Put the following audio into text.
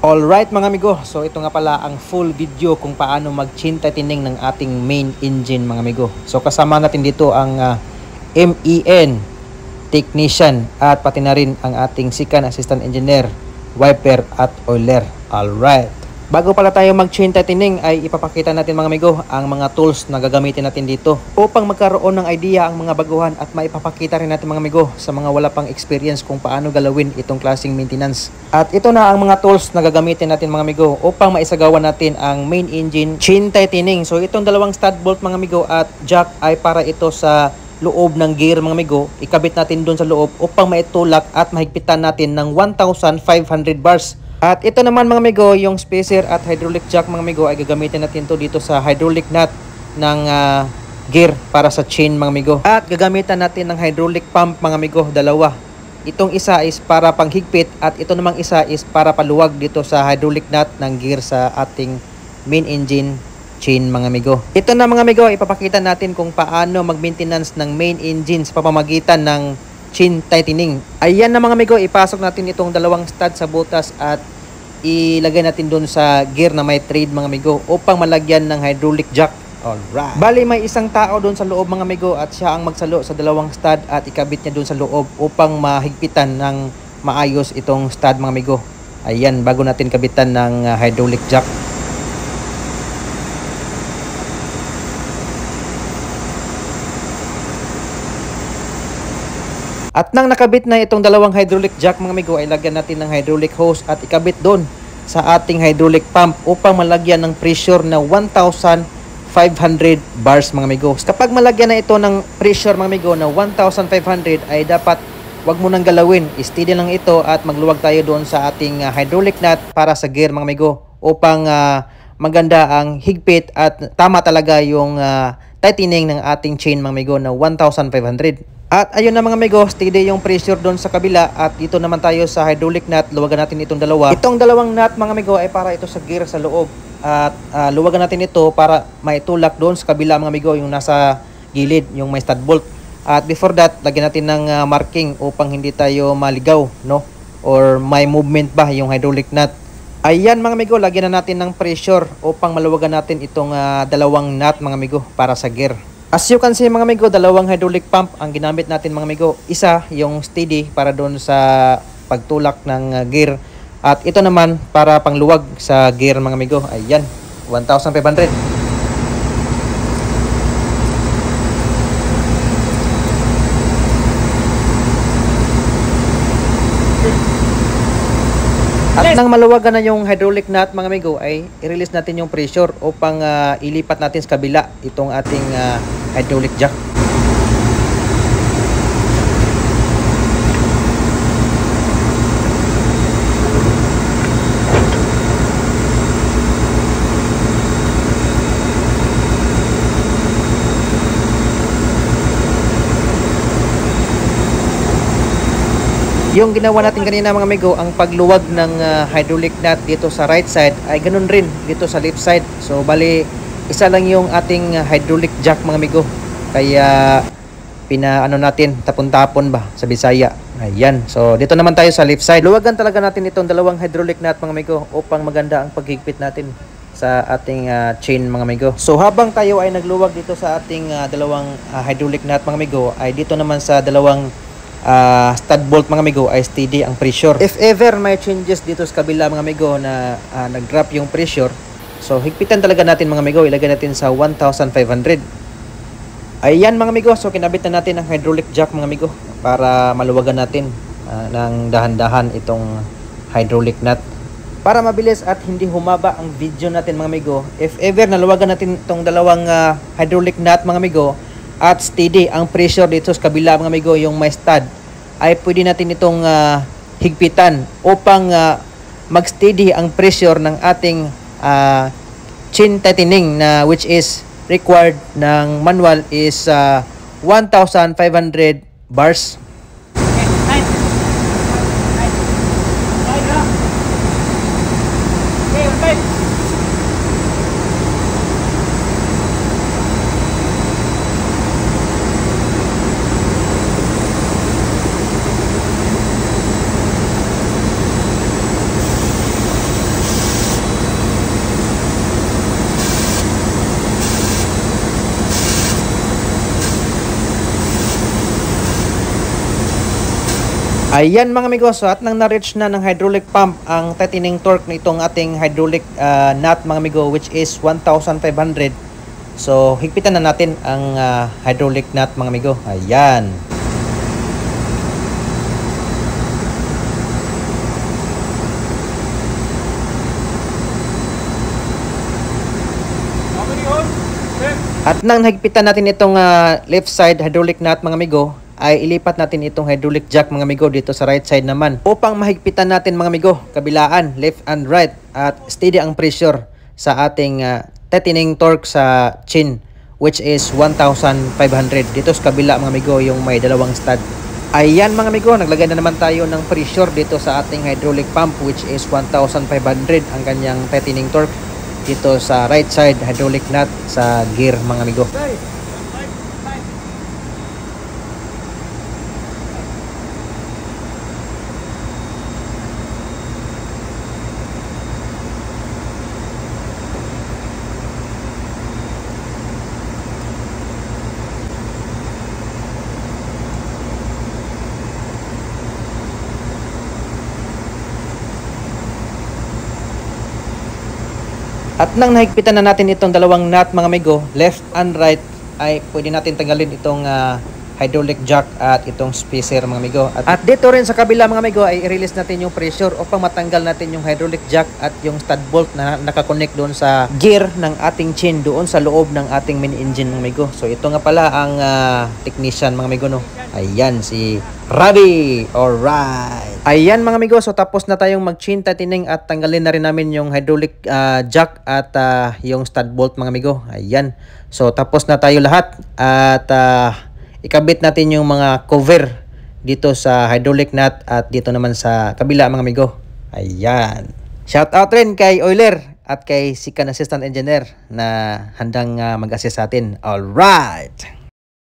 Alright mga amigo, so ito nga pala ang full video kung paano mag-chain tightening ng ating main engine mga amigo. So kasama natin dito ang MEN technician at pati na rin ang ating second assistant engineer, wiper at oiler. Alright. Bago pala tayo mag-chain tightening ay ipapakita natin mga amigo ang mga tools na gagamitin natin dito upang magkaroon ng idea ang mga baguhan at maipapakita rin natin mga amigo sa mga wala pang experience kung paano galawin itong klaseng maintenance. At ito na ang mga tools na gagamitin natin mga amigo upang maisagawa natin ang main engine chain tightening. So itong dalawang stud bolt mga amigo at jack ay para ito sa loob ng gear mga amigo. Ikabit natin doon sa loob upang maitulak at mahigpitan natin ng 1,500 bars. At ito naman mga amigo, yung spacer at hydraulic jack mga amigo ay gagamitin natin to dito sa hydraulic nut ng gear para sa chain mga amigo. At gagamitan natin ng hydraulic pump mga amigo, dalawa. Itong isa is para panghigpit at ito namang isa is para paluwag dito sa hydraulic nut ng gear sa ating main engine chain mga amigo. Ito na mga amigo, ipapakita natin kung paano mag-maintenance ng main engine sa pamamagitan ng chain tightening. Ayan na mga amigo, ipasok natin itong dalawang stud sa butas at ilagay natin doon sa gear na may thread mga amigo upang malagyan ng hydraulic jack. Alright. Bali may isang tao doon sa loob mga amigo at siya ang magsalo sa dalawang stud at ikabit niya doon sa loob upang mahigpitan ng maayos itong stud mga amigo. Ayan, bago natin kabitan ng hydraulic jack. At nang nakabit na itong dalawang hydraulic jack mga amigo ay lagyan natin ng hydraulic hose at ikabit doon sa ating hydraulic pump upang malagyan ng pressure na 1,500 bars mga amigo. Kapag malagyan na ito ng pressure mga amigo na 1,500 ay dapat wag mo nang galawin. Steady lang ito at magluwag tayo doon sa ating hydraulic nut para sa gear mga amigo upang maganda ang higpit at tama talaga yung tightening ng ating chain mga amigo na 1,500. At ayun na mga amigo, steady yung pressure doon sa kabila at dito naman tayo sa hydraulic nut, luwagan natin itong dalawa. Itong dalawang nut mga amigo ay para ito sa gear sa loob at luwagan natin ito para maitulak doon sa kabila mga amigo yung nasa gilid, yung may stud bolt. At before that, lagyan natin ng marking upang hindi tayo maligaw, no? Or may movement ba yung hydraulic nut. Ayan mga amigo, lagyan na natin ng pressure upang maluwagan natin itong dalawang nut mga amigo para sa gear. As you can see mga amigo, dalawang hydraulic pump ang ginamit natin mga amigo. Isa yung steady para doon sa pagtulak ng gear. At ito naman para pangluwag sa gear mga amigo. Ayan, 1,500. At nang maluwagan na yung hydraulic nut mga amigo ay i-release natin yung pressure upang ilipat natin sa kabila itong ating hydraulic jack. Yung ginawa natin kanina mga amigo, ang pagluwag ng hydraulic nut dito sa right side ay ganun rin dito sa left side. So bali, isa lang yung ating hydraulic jack mga amigo. Kaya pinaano natin, tapon-tapon ba sa Bisaya. Ayan. So dito naman tayo sa left side. Luwagan talaga natin itong dalawang hydraulic nut mga amigo upang maganda ang paghigpit natin sa ating chain mga amigo. So habang tayo ay nagluwag dito sa ating dalawang hydraulic nut mga amigo, ay dito naman sa dalawang stud bolt mga amigo ay steady ang pressure. If ever may changes dito sa kabila mga amigo na nag-drop yung pressure, so higpitan talaga natin mga amigo, ilagay natin sa 1,500. Ayan mga amigo, so kinabit na natin ang hydraulic jack mga amigo para maluwagan natin ng dahan-dahan itong hydraulic nut. Para mabilis at hindi humaba ang video natin mga amigo, if ever naluwagan natin itong dalawang hydraulic nut mga amigo at steady ang pressure dito sa kabila mga amigo yung may stud, ay pwede natin itong higpitan upang mag-steady ang pressure ng ating chain tightening na which is required ng manual is 1,500 bars. Ayan mga amigo, so at nang na-reach na ng hydraulic pump ang tightening torque nitong ating hydraulic nut mga amigo, which is 1,500. So higpitan na natin ang hydraulic nut mga amigo. Ayan. At nang higpitan natin itong left side hydraulic nut mga amigo, ay ilipat natin itong hydraulic jack mga amigo dito sa right side naman upang mahigpitan natin mga amigo, kabilaan, left and right, at steady ang pressure sa ating tightening torque sa chin, which is 1,500. Dito sa kabila mga amigo, yung may dalawang stud. Ayan mga amigo, naglagay na naman tayo ng pressure dito sa ating hydraulic pump, which is 1,500 ang kanyang tightening torque dito sa right side hydraulic nut sa gear mga amigo. At nang nahigpitan na natin itong dalawang nut mga amigo, left and right, ay pwede natin tanggalin itong hydraulic jack at itong spacer mga amigo. At dito rin sa kabila mga amigo ay i-release natin yung pressure upang matanggal natin yung hydraulic jack at yung stud bolt na nakakonect doon sa gear ng ating chin doon sa loob ng ating main engine mga amigo. So ito nga pala ang technician mga amigo, no. Ayan si Ravi. Alright. Ayan mga amigo, so tapos na tayong mag-chin tightening at tanggalin na rin namin yung hydraulic jack at yung stud bolt mga amigo. Ayan. So tapos na tayo lahat at ikabit natin yung mga cover dito sa hydraulic nut at dito naman sa kabila mga amigo. Ayan. Shout out rin kay Euler at kay Sikan Assistant Engineer na handang mag-assist sa atin. Alright.